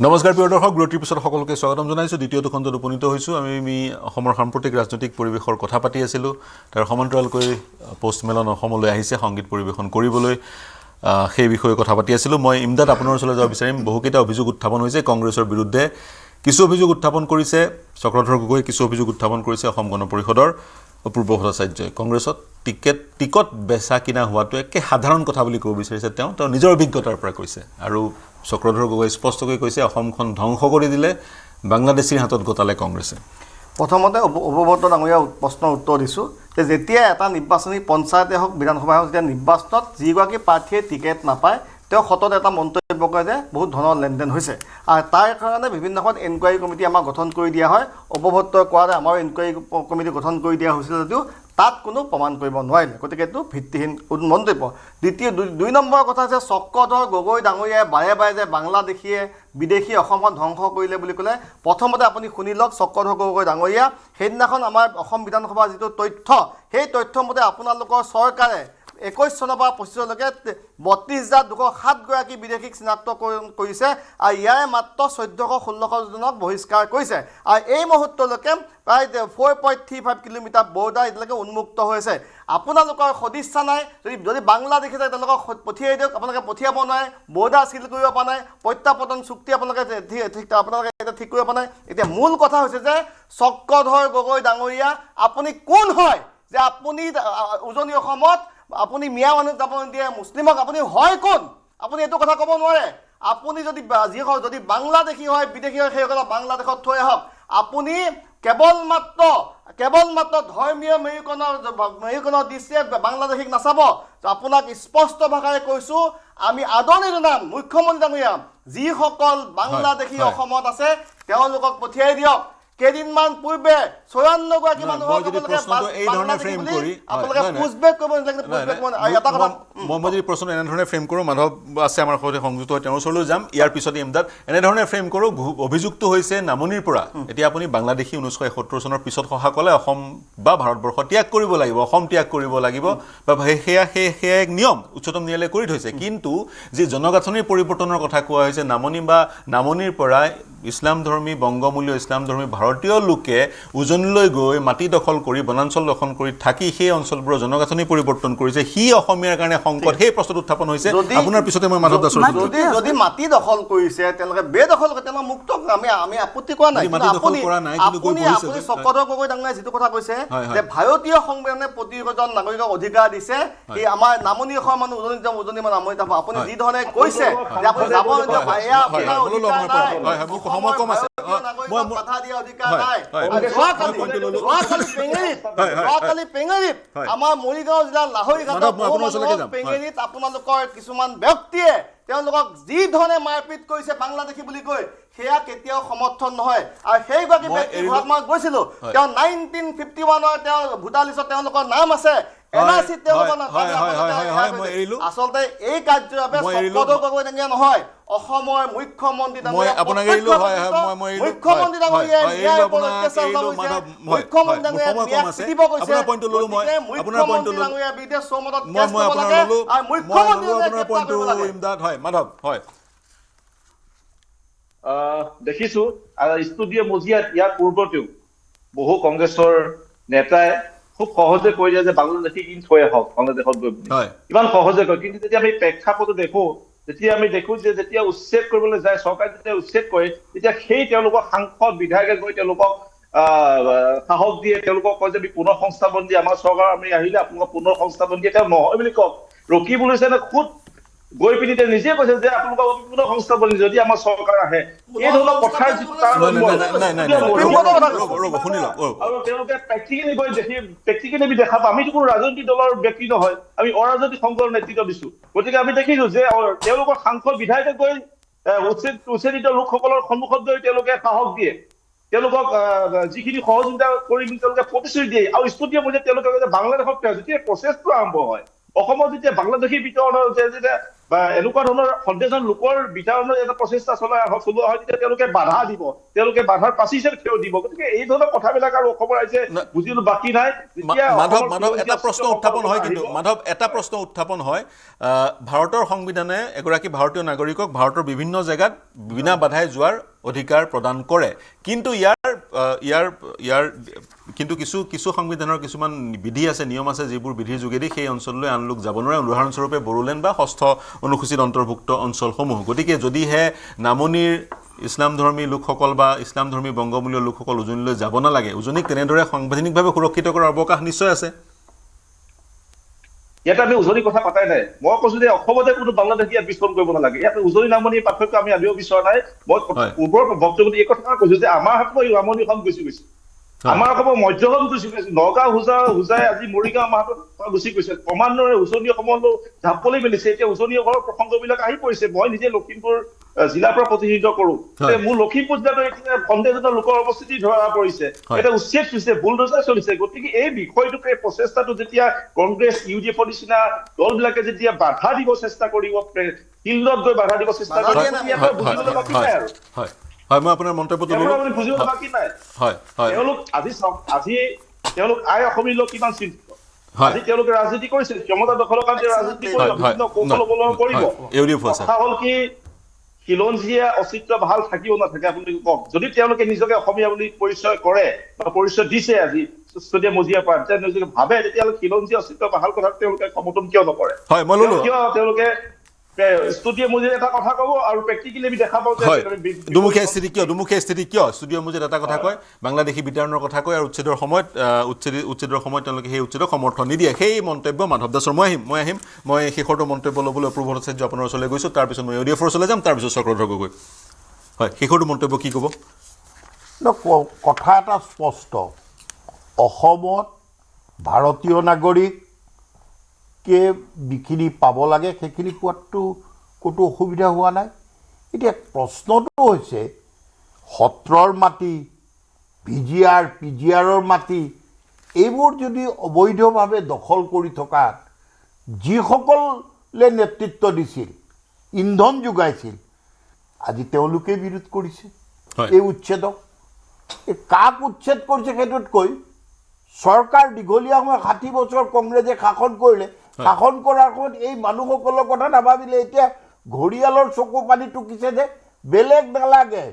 নমস্কাৰ প্ৰিয় দৰ্শক, বিৰতিৰ পিছত সকলোকে স্বাগতম জনাইছোঁ। দ্বিতীয়টো খণ্ডত উপনীত হৈছোঁ। আমি অসমৰ সাম্প্ৰতিক ৰাজনৈতিক পৰিৱেশৰ কথা পাতি আছিলোঁ। তাৰ সমান্তৰালকৈ পষ্টমেলন অসমলৈ আহিছে সংগীত পৰিৱেশন কৰিবলৈ, সেই বিষয়ে কথা পাতি আছিলোঁ। মই ইমদাদ আপোনাৰ ওচৰলৈ যাব বিচাৰিম। বহুকেইটা অভিযোগ উত্থাপন হৈছে কংগ্ৰেছৰ বিৰুদ্ধে। কিছু অভিযোগ উত্থাপন কৰিছে চক্ৰধৰ গগৈ, কিছু অভিযোগ উত্থাপন কৰিছে অসম গণ পৰিষদৰ অপূৰ্ব ভট্টাচাৰ্যই। কংগ্ৰেছত টিকট বেচা কিনা হোৱাটো একে সাধাৰণ কথা বুলি ক'ব বিচাৰিছে। তেওঁ নিজৰ অভিজ্ঞতাৰ পৰা কৈছে। আৰু চক্ৰধৰ গগৈ স্পষ্টকৈ কৈছে অসমখন ধ্বংস কৰি দিলে, বাংলাদেশীৰ হাতত গতালে কংগ্ৰেছে। প্ৰথমতে উপভোক্তা ডাঙৰীয়া প্ৰশ্নৰ উত্তৰ দিছোঁ যে যেতিয়া এটা নিৰ্বাচনী পঞ্চায়তে হওক বিধানসভাই হওক, যেতিয়া নিৰ্বাচনত যিগৰাকী প্ৰাৰ্থীয়ে টিকেট নাপায় তেওঁ সতত এটা মন্তব্য কৰে যে বহুত ধনৰ লেনদেন হৈছে। আৰু তাৰ কাৰণে বিভিন্ন সময়ত এনকুৱাৰী কমিটি আমাক গঠন কৰি দিয়া হয়। উপভোক্তাই কোৱাৰে আমাৰ এনকুৱাৰী কমিটি গঠন কৰি দিয়া হৈছিল যদিও তাত কোনো প্ৰমাণ কৰিব নোৱাৰিলে, গতিকে এইটো ভিত্তিহীন মন্তব্য। দুই নম্বৰ কথা হৈছে চক্ৰধৰ গগৈ ডাঙৰীয়াই বাৰে বাৰে যে বাংলাদেশীয়ে বিদেশী অসমখন ধ্বংস কৰিলে বুলি ক'লে, প্ৰথমতে আপুনি শুনি লওক চক্ৰধৰ গগৈ ডাঙৰীয়া সেইদিনাখন আমাৰ অসম বিধানসভাৰ যিটো তথ্য, সেই তথ্যমতে আপোনালোকৰ চৰকাৰে 21 চনৰ পৰা 25 চনলৈকে 32,207 বিদেশীক চিনাক্ত কৰিছে আৰু ইয়াৰে মাত্ৰ 1400-1600 জনক বহিষ্কাৰ কৰিছে। আৰু এই মুহূৰ্তলৈকে প্ৰায় 4.35 কিলোমিটাৰ বৰ্ডাৰ এতিয়ালৈকে উন্মুক্ত হৈছে। আপোনালোকৰ সদিচ্ছা নাই, যদি বাংলাদেশে যায় তেওঁলোকক পঠিয়াই দিয়ক, আপোনালোকে পঠিয়াব নোৱাৰে, বৰ্ডাৰ চিল কৰিব পৰা নাই, প্ৰত্যাৱৰ্তন চুক্তি আপোনালোকে এতিয়া ঠিক কৰিব পৰা নাই। এতিয়া মূল কথা হৈছে যে চক্ৰধৰ গগৈ ডাঙৰীয়া আপুনি কোন হয় যে আপুনি উজনি অসমত আপুনি মিয়া মানুহ যাব নিদিয়ে, মুছলিমক আপুনি হয় কোন? আপুনি এইটো কথা ক'ব নোৱাৰে। আপুনি যদি বাংলাদেশী হয়, বিদেশী হয়, সেইসকলক বাংলাদেশত থৈ আহক। আপুনি কেৱল মাত্ৰ ধৰ্মীয় মেৰুকৰণৰ দৃষ্টিয়ে বাংলাদেশীক নাচাব। আপোনাক স্পষ্ট ভাষাৰে কৈছোঁ, আমি আদৰণি জনাম মুখ্যমন্ত্ৰী ডাঙৰীয়া, যিসকল বাংলাদেশী অসমত আছে তেওঁলোকক পঠিয়াই দিয়ক। কেইদিনমান পূৰ্বে 54গৰাকী মানুহক মই যদি প্ৰশ্নটো এনেধৰণে ফ্ৰেম কৰোঁ, মাধৱ আছে আমাৰ সৈতে সংযুক্ত হৈ, তেওঁৰ ওচৰলৈ যাম। ইয়াৰ পিছতে ইমদাদ এনেধৰণে ফ্ৰেম কৰোঁ, অভিযুক্ত হৈছে নামনিৰ পৰা। এতিয়া আপুনি বাংলাদেশী 1971 চনৰ পিছত সহা ক'লে অসম বা ভাৰতবৰ্ষ ত্যাগ কৰিব লাগিব, অসম ত্যাগ কৰিব লাগিব, বা সেয়া এক নিয়ম উচ্চতম ন্যায়ালয়ে কৰি থৈছে। কিন্তু যি জনগাঁথনিৰ পৰিৱৰ্তনৰ কথা কোৱা হৈছে, নামনিৰ পৰা ইছলামধৰ্মী বংগমূলীয় ইছলামধৰ্মী ভাৰতীয় লোকে উজনিলৈ গৈ মাটি দখল কৰি বনাঞ্চল দখল কৰি থাকি সেই অঞ্চলবোৰৰ জনগাঁথনি পৰিৱৰ্তন কৰিছে, সি অসমীয়াৰ কাৰণে সংকট। সেই প্ৰশ্নটো উত্থাপন হৈছে আপোনাৰ পিছতে মই মাধৱ দাসৰ যদি মাটি দখল কৰিছে তেওঁলোকে বেদখল কৰে, তেওঁলোকে মুক্ত, আমি আপত্তি কৰা নাই। আপুনি চক্ৰধৰ গগৈ ডাঙৰীয়াই যিটো কথা কৈছে যে ভাৰতীয় সংবিধানে প্ৰতিজন নাগৰিকক অধিকাৰ দিছে, এই আমাৰ নামনি অসমৰ মানুহ উজনি নামনি যাব, আপুনি যি ধৰণে কৈছে যে আপুনি যাব নিদিয়ক, এয়া আপোনাৰ অধিকাৰ নাই, সময় কম আছে। যোৱাকালি পেঙেৰিত আমাৰ মৰিগাঁও জিলাৰ লাহৰীঘাটৰ পেঙেৰিত আপোনালোকৰ কিছুমান ব্যক্তিয়ে তেওঁলোকক যি ধৰণে মাৰপিট কৰিছে বাংলাদেশী বুলি কৈ, সেয়া কেতিয়াও সমৰ্থন নহয়। আৰু সেইগৰাকী ব্যক্তিৰ ঘৰত মই গৈছিলোঁ, তেওঁ 1951 তেওঁ ভোটাৰ লিষ্টত তেওঁলোকৰ নাম আছে। আচলতে এই কাৰ্যৰ বাবে চক্ৰধৰ গগৈ ডাঙৰীয়া নহয়, অসমৰ মুখ্যমন্ত্ৰী ডাঙৰীয়া দেখিছো। ষ্টুডিঅ' মজিয়াত ইয়াৰ পূৰ্বতেও বহু কংগ্ৰেছৰ নেতাই খুব সহজে কৈ দিয়ে যে বাংলাদেশী কিন্তু থৈ আহক বাংলাদেশত গৈ বুলি, ইমান সহজে কয়। কিন্তু যেতিয়া আমি প্ৰেক্ষাপটত দেখো, যেতিয়া উচ্ছেদ কৰিবলৈ যায়, চৰকাৰে যেতিয়া উচ্ছেদ কৰে, তেতিয়া সেই তেওঁলোকৰ সাংসদ বিধায়কে গৈ তেওঁলোকক সাহস দিয়ে, তেওঁলোকক কয় যে আমি পুনৰ সংস্থাপন দিয়ে, আমাৰ চৰকাৰ আমি আহিলে আপোনালোকক পুনৰ সংস্থাপন দিয়ে। তেওঁ নহয় বুলি কওক, ৰকি বুলিছে খুদ গৈ পিনি তেওঁ নিজে কৈছে যে আপোনালোকক পুনৰ সংস্থাপন যদি আমাৰ চৰকাৰ আহে। এই ধৰণৰ কথাৰ যিটো আৰু তেওঁলোকে প্ৰেক্টিকেলি আমি দেখা পাওঁ। আমিতো কোনো ৰাজনৈতিক দলৰ ব্যক্তি নহয়, আমি অৰাজনৈতিক সংঘৰ নেতৃত্ব দিছো। গতিকে আমি দেখিছো যে তেওঁলোকৰ সাংসদ বিধায়কে গৈ উচ্ছেদিত লোকসকলৰ সন্মুখত গৈ তেওঁলোকে সাহস দিয়ে, তেওঁলোকক যিখিনি সহযোগিতা কৰিম তেওঁলোকে প্ৰতিশ্ৰুতি দিয়ে। আৰু ষ্টুডিঅ' মজিয়াত তেওঁলোকে বাংলাদেশত যেতিয়া প্ৰচেছটো আৰম্ভ হয়, অসমত যেতিয়া বাংলাদেশী বিতৰণৰ যেতিয়া বা এনেকুৱা ধৰণৰ সন্দেহজন লোকৰ বিতৰণৰ এটা প্ৰচেষ্টা চলোৱা হয় তেতিয়া তেওঁলোকে বাধা দিব, তেওঁলোকে বাধাৰ পাচিছে থিয় দিব। গতিকে এই ধৰণৰ কথাবিলাক আৰু অসমৰ ৰাইজে বুজিলো বাকী নাই। মাধৱ এটা প্ৰশ্ন উত্থাপন হয়, কিন্তু মাধৱ এটা প্ৰশ্ন উত্থাপন হয়, ভাৰতৰ সংবিধানে এগৰাকী ভাৰতীয় নাগৰিকক ভাৰতৰ বিভিন্ন জেগাত বিনা বাধাই যোৱাৰ অধিকাৰ প্ৰদান কৰে, কিন্তু ইয়াৰ কিন্তু কিছু সংবিধানৰ কিছুমান বিধি আছে, নিয়ম আছে, যিবোৰ বিধিৰ যোগেদি সেই অঞ্চললৈ আন লোক যাব নোৱাৰে, উদাহৰণস্বৰূপে বড়োলেণ্ড বা ষষ্ঠ অনুসূচিত অন্তৰ্ভুক্ত অঞ্চলসমূহ। গতিকে যদিহে নামনিৰ ইছলামধৰ্মী লোকসকল বা ইছলামধৰ্মী বংগমূলীয় লোকসকল উজনিলৈ যাব নালাগে, উজনিক তেনেদৰে সাংবিধানিকভাৱে সুৰক্ষিত কৰাৰ অৱকাশ নিশ্চয় আছে। ইয়াতে আমি উজনিৰ কথা পাতাই নাই। মই কৈছো যে অসমতে কোনো বাংলাদেশী ইয়াত বিচৰণ কৰিব নালাগে। ইয়াত উজনি নামনিৰ পাৰ্থক্য আমি আনিব বিচৰা নাই। মই পূৰ্বৰ বক্তব্যত এই কথা কৈছো যে আমাৰ হাতত নামনিখন গুচি গৈছে, আমাৰ অসমৰ মধ্যখন গুচি গৈছে, নগাঁও হোজাই আজি মৰিগাঁও আমাৰ হাতত গুচি গৈছে, ক্ৰমান্বয়ে উজনি অসমলৈ ঢাপলি মেলিছে। এতিয়া উজনি অসমৰ প্ৰসংগবিলাক আহি পৰিছে। মই নিজে লখিমপুৰ জিলাৰ পৰা প্ৰতিনিধিত্ব কৰো, মোৰ লখিমপুৰ জিলাতো এতিয়া সন্দেহজনক লোকৰ অৱস্থিতি ধৰা পৰিছে, এটা উচ্ছেদ হৈছে, বুলডোজাৰ চলিছে। গতিকে এই বিষয়টোক এই প্ৰচেষ্টাটো যেতিয়া কংগ্ৰেছ UDF নিচিনা দলবিলাকে যেতিয়া বাধা দিব চেষ্টা কৰিব, ফিল্ডত গৈ বাধা দিব চেষ্টা কৰিব, বুজিবলৈ বাকী নাই আৰু। হয়, মই আপোনাৰ মন্তব্যটো বুজিবলৈ বাকী নাই। আজি তেওঁলোক আই অসমীৰ লোক কিমান চিন্তিত, আজি তেওঁলোকে ৰাজনীতি কৰিছে, ক্ষমতা দখলৰ কাৰণে ৰাজনীতি কৰিব, বিভিন্ন কৌশল অৱলম্বন কৰিব। কথা হ'ল কি, খিলঞ্জীয়া অস্তিত্ব ভাল থাকিব নাথাকে আপুনি কওক। যদি তেওঁলোকে নিজকে অসমীয়া বুলি পৰিচয় কৰে বা পৰিচয় দিছে আজি ষ্টুডিয়াম মজিয়াৰ পৰা, নিজকে ভাবে, তেতিয়াহ'লে খিলঞ্জীয়া অস্তিত্ব ভাল কথাত তেওঁলোকে সমৰ্থন কিয় নকৰে? কিয় তেওঁলোকে ষ্টুডিয়াম মজিয়াত এটা কথা ক'ব আৰু প্ৰেক্টিকেলি আমি দেখা পাওঁ যে দুমুখীয়া স্থিতি কিয় ষ্টুডিয়াম মজিয়াত এটা কথা কয়, বাংলাদেশী বিতৰণৰ কথা কয়, আৰু উচ্ছেদৰ সময়ত তেওঁলোকে সেই উচ্ছেদক সমৰ্থন নিদিয়ে। সেই মন্তব্য মাধৱ দাসৰ। মই আহিম মই শেষৰটো মন্তব্য ল'বলৈ অপূৰ্ব ভট্টাচাৰ্য আপোনাৰ ওচৰলৈ গৈছোঁ, তাৰপিছত মই UDFৰ ওচৰলৈ যাম, তাৰপিছত চক্ৰধৰ গগৈ। হয়, শেষৰটো মন্তব্য কি ক'ব? কথা এটা স্পষ্ট, অসমত ভাৰতীয় নাগৰিকে যিখিনি পাব লাগে সেইখিনি পোৱাতো ক'তো অসুবিধা হোৱা নাই। এতিয়া প্ৰশ্নটো হৈছে সত্ৰৰ মাটি, PGRৰ মাটি, এইবোৰ যদি অবৈধভাৱে দখল কৰি থকাত যিসকলে নেতৃত্ব দিছিল, ইন্ধন যোগাইছিল, আজি তেওঁলোকে বিৰোধ কৰিছে এই উচ্ছেদক। কাক উচ্ছেদ কৰিছে সেইটোতকৈ চৰকাৰ দীঘলীয়া সময় 60 বছৰ কংগ্ৰেছে শাসন কৰিলে, শাসন কৰাৰ সময়ত এই মানুহসকলৰ কথা নাভাবিলে। এতিয়া ঘৰিয়ালৰ চকু পানী টুকিছে যে বেলেগ নালাগে।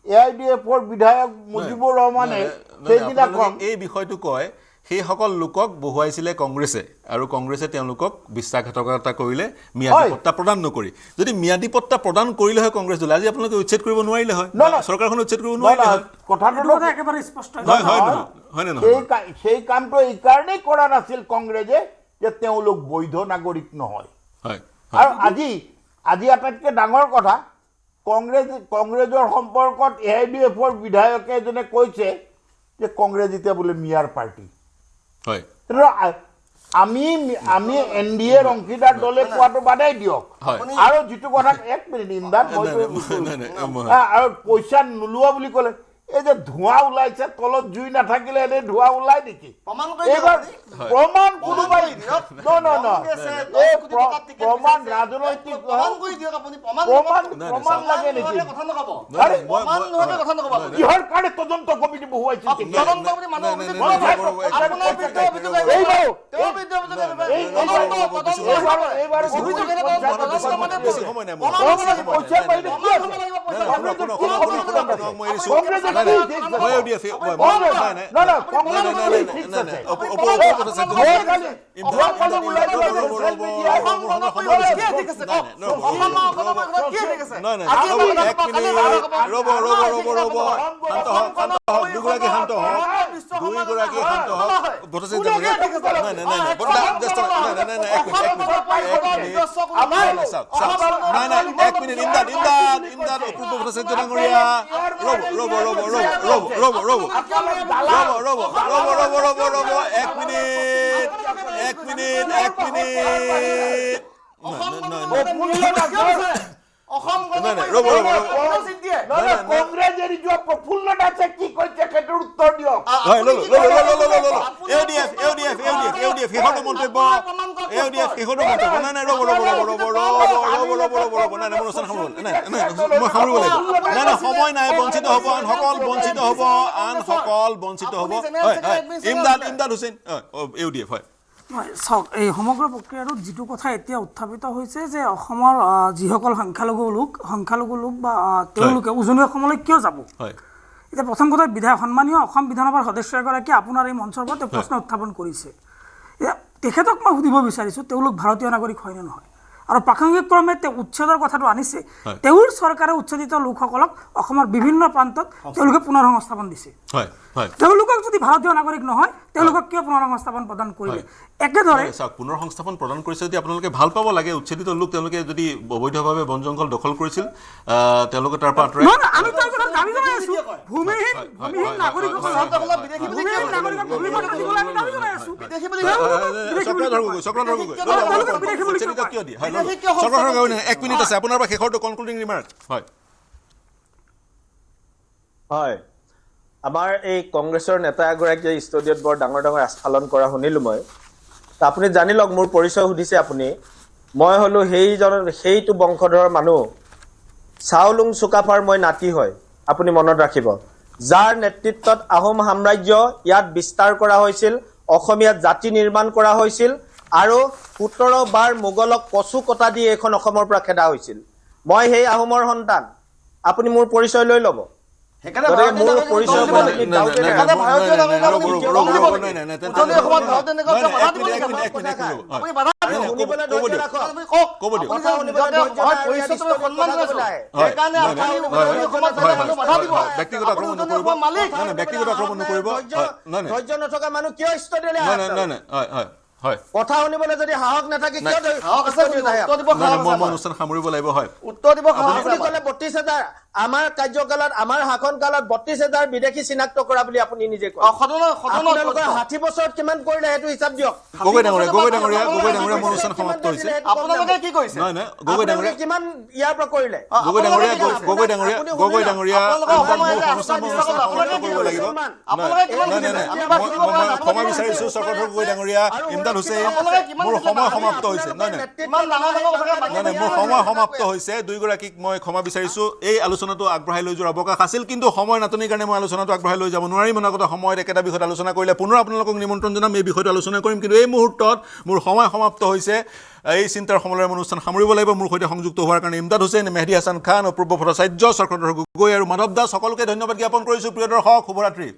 AIDFৰ বিধায়ক মুজিবুৰ ৰহমানে সেইদিনাখন এই বিষয়টো কয়, সেইসকল লোকক বহুৱাইছিলে কংগ্ৰেছে, আৰু কংগ্ৰেছে তেওঁলোকক বিশ্বাসঘাতকতা কৰিলে ম্যাদী পট্টা প্ৰদান নকৰি। যদি ম্যাদী পট্টা প্ৰদান কৰিলে হয় কংগ্ৰেছ দলে, আজি আপোনালোকে উচ্ছেদ কৰিব নোৱাৰিলে হয়, চৰকাৰখন উচ্ছেদ কৰিব নোৱাৰিলে হয়। কথাটো একেবাৰে স্পষ্ট। সেই কামটো এইকাৰণেই কৰা নাছিল কংগ্ৰেছে যে তেওঁলোক বৈধ নাগৰিক নহয়। আৰু আজি আটাইতকৈ ডাঙৰ কথা, কংগ্ৰেছৰ সম্পৰ্কত AIDFৰ বিধায়কে এজনে কৈছে যে কংগ্ৰেছ এতিয়া বোলে মিয়াৰ পাৰ্টি। আমি NDAৰ অংশীদাৰ দলে কোৱাটো বাদেই দিয়ক, আৰু যিটো কথা এক মিনিট ইমদাদ, আৰু পইচা নোলোৱা বুলি ক'লে, এই যে ধোঁৱা ওলাইছে, তলত জুই নাথাকিলে এনে ধোঁৱা ওলাই নেকি? এইবাৰ প্ৰমাণ কোনোবাই প্ৰমাণ ৰাজনৈতিক প্ৰমাণ লাগে নেকি? কিহৰ কাৰণে তদন্ত কমিটি বহুৱাইছিল? অসম গণ নাই, ৰ'ব, ৰ'ব, ৰ'ব। পৰিষদে চিট দিয়ে। কংগ্ৰেছ এৰি যোৱা প্ৰফুল্ল দাসে কি কৈছে সেইটোৰ উত্তৰ দিয়ক। হয়, আপুনি কি ল, ল, ল, ল, ল, ল, ল, ল, ল। আপুনি AUDF, AUDF, AUDF, AUDF, শেষৰটো মন্তব্য। AUDF, শেষৰটো মন্তব্য। নাই, নাই, ৰ'ব, ৰ'ব, ৰ'ব, ৰ'ব, ৰ'ব, ৰ'ব, ৰ'ব, ৰ'ব, ৰ'ব। নাই, নাই, মোৰ অনুষ্ঠান সামৰিব। নাই, নাই, মই সামৰিব লাগিব। নাই, নাই, সময় নাই, বঞ্চিত হ'ব, আনসকল বঞ্চিত হ'ব, আনসকল বঞ্চিত হ'ব। হয়, হয়, ইমদাদ হুছেইন, AUDF, হয়। হয় চাওক এই সমগ্ৰ প্ৰক্ৰিয়াটোত যিটো কথা এতিয়া উত্থাপিত হৈছে যে অসমৰ যিসকল সংখ্যালঘু লোক বা তেওঁলোকে উজনি অসমলৈ কিয় যাব হয়। এতিয়া প্ৰথম কথা সন্মানীয় অসম বিধানসভাৰ সদস্য এগৰাকীয়ে আপোনাৰ এই মঞ্চৰ পৰা প্ৰশ্ন উত্থাপন কৰিছে এতিয়া তেখেতক মই সুধিব বিচাৰিছোঁ তেওঁলোক ভাৰতীয় নাগৰিক হয়নে নহয় আৰু প্ৰাসংগিকক্ৰমে তেওঁ উচ্ছেদৰ কথাটো আনিছে তেওঁৰ চৰকাৰে উচ্ছেদিত লোকসকলক অসমৰ বিভিন্ন প্ৰান্তত তেওঁলোকে পুনৰ সংস্থাপন দিছে হয়, হয়। তেওঁলোকক যদি ভাৰতীয় নাগৰিক নহয় তেওঁলোকক কিয় পুনৰ সংস্থাপন প্ৰদান কৰিলে একেদৰে চাওক পুনৰ সংস্থাপন প্ৰদান কৰিছে যদি আপোনালোকে ভাল পাব লাগে উচ্ছেদিত লোক তেওঁলোকে যদি অবৈধভাৱে বন জংঘল দখল কৰিছিল তেওঁলোকে তাৰ পৰা আঁতৰাই আমি তাৰ কথা দাবী জনাই আছো ভূমিহীন নাগৰিকসকলক বিদেশী বুলি ভূমিহীন নাগৰিকক ভূমি পট্টা দিবলৈ আমি দাবী জনাই আছো চক্ৰধৰ কিয় দিয়ে চক্ৰধৰ এক মিনিট আছে আপোনাৰ পৰা শেষৰটো কনক্লুডিং ৰিমাৰ্ক হয় হয় আমাৰ এই কংগ্ৰেছৰ নেতা এগৰাকীয়ে ষ্টুডিঅ'ত বৰ ডাঙৰ ডাঙৰ আস্ফালন কৰা শুনিলোঁ মই আপুনি জানি লওক মোৰ পৰিচয় সুধিছে আপুনি মই হলো সেইটো বংশধৰৰ মানুহ চাওলুং চুকাফাৰ মই নাতি হয় আপুনি মনত ৰাখিব যাৰ নেতৃত্বত আহোম সাম্ৰাজ্য ইয়াত বিস্তাৰ কৰা হৈছিল অসমীয়া জাতি নিৰ্মাণ কৰা হৈছিল আৰু 17 বাৰ মোগলক কচু কটা দি এখন অসমৰ পৰা খেদা হৈছিল মই সেই আহোমৰ সন্তান আপুনি মোৰ পৰিচয় লৈ ল'ব ব্যক্তিগত আক্ৰমণ নকৰিব ধৈৰ্য নথকা মানুহ কিয় ষ্টুডিঅ'লৈ হয় কথা শুনিবলৈ যদি সাহস নাথাকে কিয় মই অনুষ্ঠান সামৰিব লাগিব হয় উত্তৰ দিব আপুনি ক'লে 32,000 আমাৰ কাৰ্যকালত আমাৰ শাসন কালত 32,000 বিদেশী চিনাক্ত কৰা বুলি আপুনি নিজে কয় 60 বছৰত কিমান কৰিলে সেইটো হিচাপ দিয়ক গগৈ ডাঙৰীয়া মোৰ অনুষ্ঠান সমাপ্ত হৈছে আপোনালোকে কি কৈছে নাই নাই গগৈ ডাঙৰীয়া কিমান ইয়াৰ পৰা কৰিলে গগৈ ডাঙৰীয়া কৰিব লাগিব ক্ষমা বিচাৰিছো চক্ৰধৰ গগৈ ডাঙৰীয়া ইমদাদ হুছেইন মোৰ সময় সমাপ্ত হৈছে নাই মোৰ সময় সমাপ্ত হৈছে দুইগৰাকীক মই ক্ষমা বিচাৰিছো এই আলোচনাটো আগবঢ়াই লৈ যোৱাৰ অৱকাশ আছিল কিন্তু সময় নাটনিৰ কাৰণে মই আলোচনাটো আগবঢ়াই লৈ যাব নোৱাৰিম অনাগত সময়ত একেটা বিষয়ত আলোচনা কৰিলে পুনৰ আপোনালোকক নিমন্ত্ৰণ জনাম এই বিষয়টো আলোচনা কৰিম কিন্তু এই মুহূৰ্তত মোৰ সময় সমাপ্ত হৈছে এই চিন্তাৰ সমলৰ অনুষ্ঠান সামৰিব লাগিব মোৰ সৈতে সংযুক্ত হোৱাৰ কাৰণে ইমদাদ হুছেইন মেহদী হাছান খান অপূৰ্ব ভট্টাচাৰ্য চক্ৰধৰ গগৈ আৰু মাধৱ দাস সকলোকে ধন্যবাদ জ্ঞাপন কৰিছোঁ প্ৰিয় দৰ্শক শুভৰাত্ৰি